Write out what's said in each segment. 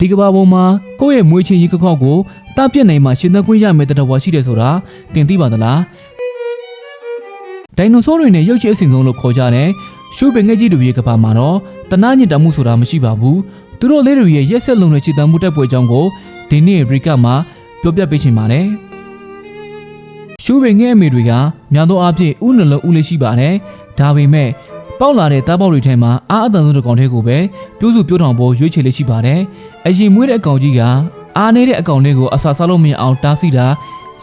ဒီကဘာပေါ်မှာကိုယ့်ရဲ့မွေးချင်းရေခောက်ကိုတားပြစ်နိုင်မှရှင်သန်ခွင့်ရမယ်တတော်ရှိတယ်ဆိုတာတင်သိပါသလားဒိုင်နိုဆောတွေနဲ့ရုပ်ချစ်အစဉ်ဆုံးလို့ခေါ်ကြတဲ့ရှုပင်ငှက်ကြီးတွေရဲ့ကဘာမှာတော့တနာညစ်တမှုဆိုတာမရှိပါဘူးသူတို့လေးတွေရဲ့ရက်ဆက်လုံးတဲ့ချစ်တမ်းမှုတက်ပွဲအကြောင်းကိုဒီနေ့ရီကမှာပြောပြပေးချင်ပါတယ်ရှုပင်ငှက်အမေတွေကများသောအားဖြင့်ဥနှလုံးဦးလေးရှိပါတယ်ဒါပေမဲ့ပေါက်လာတဲ့တားပေါက်တွေထဲမှာအားအတန်ဆုံးတစ်ကောင်တည်းကိုပဲပြိုးစုပြိုးထောင်ပေါ်ရွေးချယ်လေးရှိပါတယ်အရင်မွေးတဲ့အကောင်ကြီးကအားနေတဲ့အကောင်လေးကိုအစာစားလို့မရအောင်တားဆီးတာ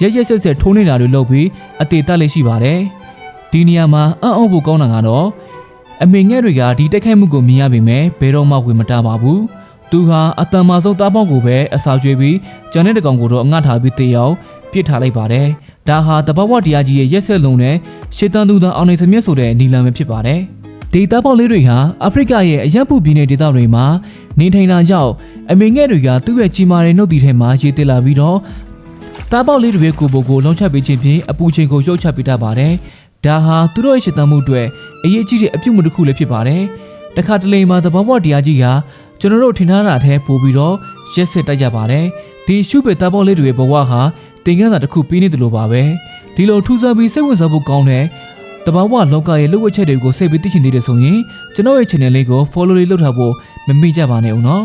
ရက်ရက်ဆက်ဆက်ထိုးနေတာတွေလုပ်ပြီးအသေးတက်လေးရှိပါတယ်ဒီနေရာမှာအံ့ဩဖို့ကောင်းတာကတော့အမေငှက်တွေကဒီတက်ခိုက်မှုကိုမြင်ရပေမဲ့ဘယ်တော့မှဝင်မတားပါဘူးသူဟာအတန်မာဆုံးတားပေါက်ကိုပဲအစာကျွေးပြီးကျန်တဲ့တကောင်ကိုတော့အငတ်ထားပြီးတေးအောင်ပြစ်ထားလိုက်ပါတယ်ဒါဟာတဘာဝတရားကြီးရဲ့ရက်ဆက်လုံးနဲ့ရှေတန်သူသာအောင်နေသမီးဆိုတဲ့နီလန်ပဲဖြစ်ပါတယ်ဒီတားပေါက်လေးတွေဟာအာဖရိကရဲ့အရက်ပူပြည်နယ်ဒေသတွေမှာနေထိုင်တာကြောင့်အမေငှက်တွေကသူ့ရဲ့ကြီးမားတဲ့နှုတ်တီထဲမှာရေတက်လာပြီးတော့တားပေါက်လေးတွေရဲ့ကိုယ်ပုံကိုလုံးချပေးခြင်းဖြင့်အပူချိန်ကိုရုပ်ချပေးတတ်ပါတယ်ဒါဟာသူတို့ရဲ့ရှေတန်မှုအတွက်အရေးကြီးတဲ့အပြုမှုတစ်ခုလည်းဖြစ်ပါတယ်တခါတလေမှာတဘာဝတရားကြီးကကျွန်တော်တို့ထင်ထားတာထက်ပိုပြီးတော့ရက်ဆက်တိုက်ကြပါတယ်ဒီရှုပေတားပေါက်လေးတွေရဲ့ဘဝဟာတင်ကန်းစာတစ်ခုပြီးနေတယ်လို့ပါပဲဒီလိုထူးဆန်းပြီးစိတ်ဝင်စားဖို့ကောင်းတဲ့တဘာဝလောကရဲ့လှုပ်ဝက်ချက်တွေကိုစိတ်ပြီးသိချင်သေးတယ်ဆိုရင်ကျွန်တော်ရဲ့ channel လေးကို follow လေးလုပ်ထားဖို့မမေ့ကြပါနဲ့ဦးနော်